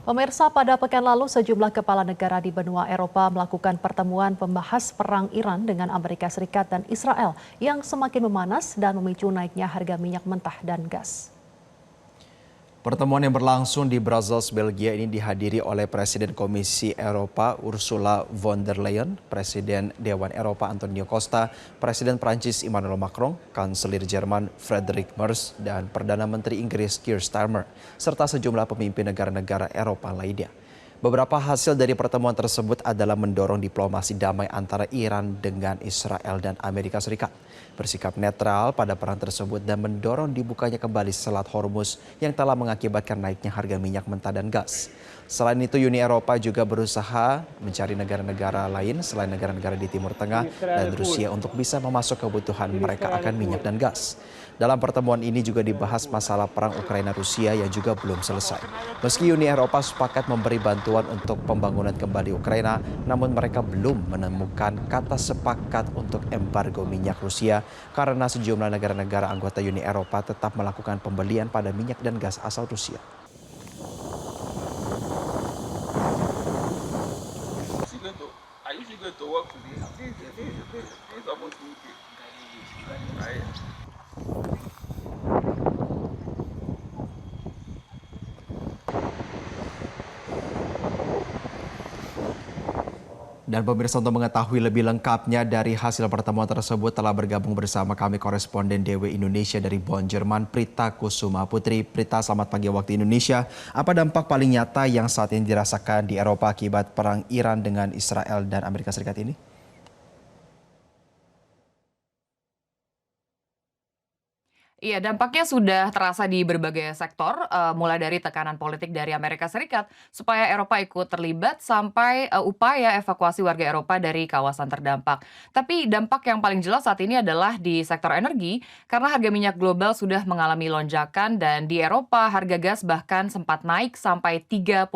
Pemirsa, pada pekan lalu sejumlah kepala negara di benua Eropa melakukan pertemuan pembahas perang Iran dengan Amerika Serikat dan Israel yang semakin memanas dan memicu naiknya harga minyak mentah dan gas. Pertemuan yang berlangsung di Brussels, Belgia ini dihadiri oleh Presiden Komisi Eropa Ursula von der Leyen, Presiden Dewan Eropa Antonio Costa, Presiden Prancis Emmanuel Macron, Kanselir Jerman Friedrich Merz, dan Perdana Menteri Inggris Keir Starmer, serta sejumlah pemimpin negara-negara Eropa lainnya. Beberapa hasil dari pertemuan tersebut adalah mendorong diplomasi damai antara Iran dengan Israel dan Amerika Serikat, bersikap netral pada perang tersebut dan mendorong dibukanya kembali Selat Hormuz yang telah mengakibatkan naiknya harga minyak mentah dan gas. Selain itu, Uni Eropa juga berusaha mencari negara-negara lain selain negara-negara di Timur Tengah dan Rusia untuk bisa memasuk kebutuhan mereka akan minyak dan gas. Dalam pertemuan ini juga dibahas masalah perang Ukraina-Rusia yang juga belum selesai. Meski Uni Eropa sepakat memberi bantuan untuk pembangunan kembali Ukraina, namun mereka belum menemukan kata sepakat untuk embargo minyak Rusia karena sejumlah negara-negara anggota Uni Eropa tetap melakukan pembelian pada minyak dan gas asal Rusia. Dan pemirsa, untuk mengetahui lebih lengkapnya dari hasil pertemuan tersebut telah bergabung bersama kami koresponden DW Indonesia dari Bonn, Jerman, Prita Kusuma Putri. Prita, selamat pagi waktu Indonesia. Apa dampak paling nyata yang saat ini dirasakan di Eropa akibat perang Iran dengan Israel dan Amerika Serikat ini? Iya, dampaknya sudah terasa di berbagai sektor, mulai dari tekanan politik dari Amerika Serikat supaya Eropa ikut terlibat sampai upaya evakuasi warga Eropa dari kawasan terdampak. Tapi dampak yang paling jelas saat ini adalah di sektor energi, karena harga minyak global sudah mengalami lonjakan dan di Eropa harga gas bahkan sempat naik sampai 35%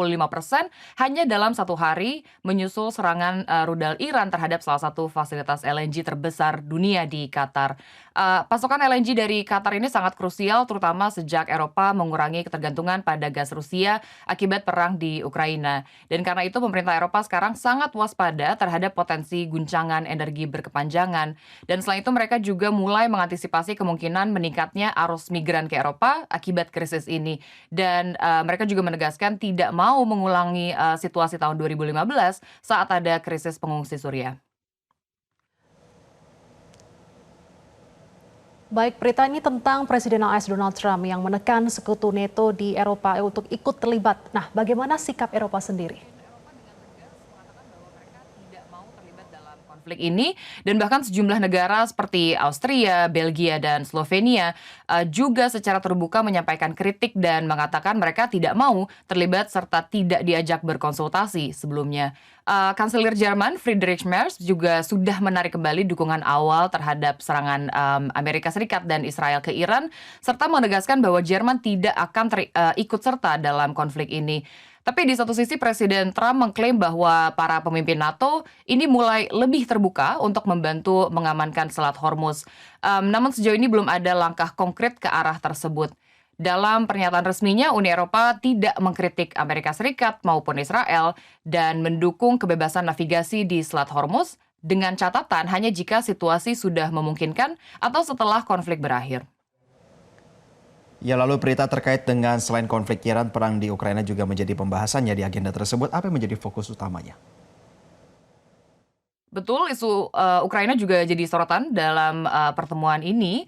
hanya dalam satu hari menyusul serangan rudal Iran terhadap salah satu fasilitas LNG terbesar dunia di Qatar. Pasokan LNG dari Qatar ini sangat krusial terutama sejak Eropa mengurangi ketergantungan pada gas Rusia akibat perang di Ukraina. Dan karena itu pemerintah Eropa sekarang sangat waspada terhadap potensi guncangan energi berkepanjangan. Dan selain itu mereka juga mulai mengantisipasi kemungkinan meningkatnya arus migran ke Eropa akibat krisis ini. Dan mereka juga menegaskan tidak mau mengulangi situasi tahun 2015 saat ada krisis pengungsi Suriah. Baik, Prita, ini tentang Presiden AS Donald Trump yang menekan sekutu NATO di Eropa untuk ikut terlibat. Nah, bagaimana sikap Eropa sendiri? Konflik ini dan bahkan sejumlah negara seperti Austria, Belgia, dan Slovenia juga secara terbuka menyampaikan kritik dan mengatakan mereka tidak mau terlibat serta tidak diajak berkonsultasi sebelumnya. Kanselir Jerman Friedrich Merz juga sudah menarik kembali dukungan awal terhadap serangan Amerika Serikat dan Israel ke Iran serta menegaskan bahwa Jerman tidak akan ikut serta dalam konflik ini. Tapi di satu sisi Presiden Trump mengklaim bahwa para pemimpin NATO ini mulai lebih terbuka untuk membantu mengamankan Selat Hormuz. Namun sejauh ini belum ada langkah konkret ke arah tersebut. Dalam pernyataan resminya, Uni Eropa tidak mengkritik Amerika Serikat maupun Israel dan mendukung kebebasan navigasi di Selat Hormuz dengan catatan hanya jika situasi sudah memungkinkan atau setelah konflik berakhir. Ya, lalu Prita, terkait dengan selain konflik Iran, perang di Ukraina juga menjadi pembahasannya di agenda tersebut. Apa yang menjadi fokus utamanya? Betul, isu Ukraina juga jadi sorotan dalam pertemuan ini.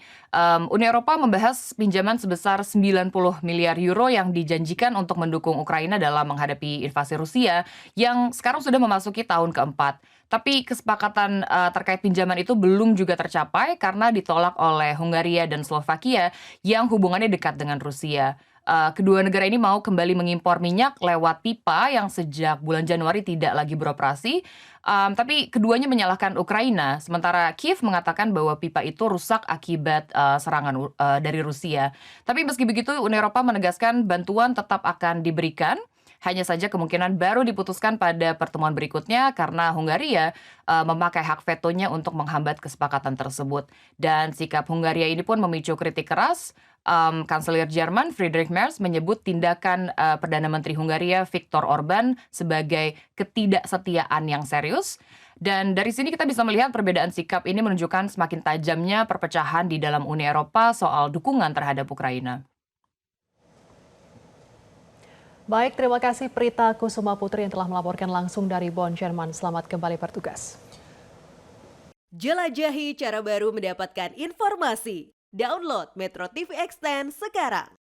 Uni Eropa membahas pinjaman sebesar 90 miliar euro yang dijanjikan untuk mendukung Ukraina dalam menghadapi invasi Rusia yang sekarang sudah memasuki tahun keempat. Tapi kesepakatan terkait pinjaman itu belum juga tercapai karena ditolak oleh Hungaria dan Slovakia yang hubungannya dekat dengan Rusia. Kedua negara ini mau kembali mengimpor minyak lewat pipa yang sejak bulan Januari tidak lagi beroperasi. Tapi keduanya menyalahkan Ukraina, sementara Kiev mengatakan bahwa pipa itu rusak akibat serangan dari Rusia. Tapi meski begitu, Uni Eropa menegaskan bantuan tetap akan diberikan. Hanya saja kemungkinan baru diputuskan pada pertemuan berikutnya karena Hungaria memakai hak vetonya untuk menghambat kesepakatan tersebut. Dan sikap Hungaria ini pun memicu kritik keras Kanselir Jerman Friedrich Merz menyebut tindakan Perdana Menteri Hungaria Viktor Orban sebagai ketidaksetiaan yang serius. Dan dari sini kita bisa melihat perbedaan sikap ini menunjukkan semakin tajamnya perpecahan di dalam Uni Eropa soal dukungan terhadap Ukraina. Baik, terima kasih Prita Kusuma Putri yang telah melaporkan langsung dari Bonn, Jerman. Selamat kembali bertugas. Jelajahi cara baru mendapatkan informasi. Download Metro TV Extend sekarang.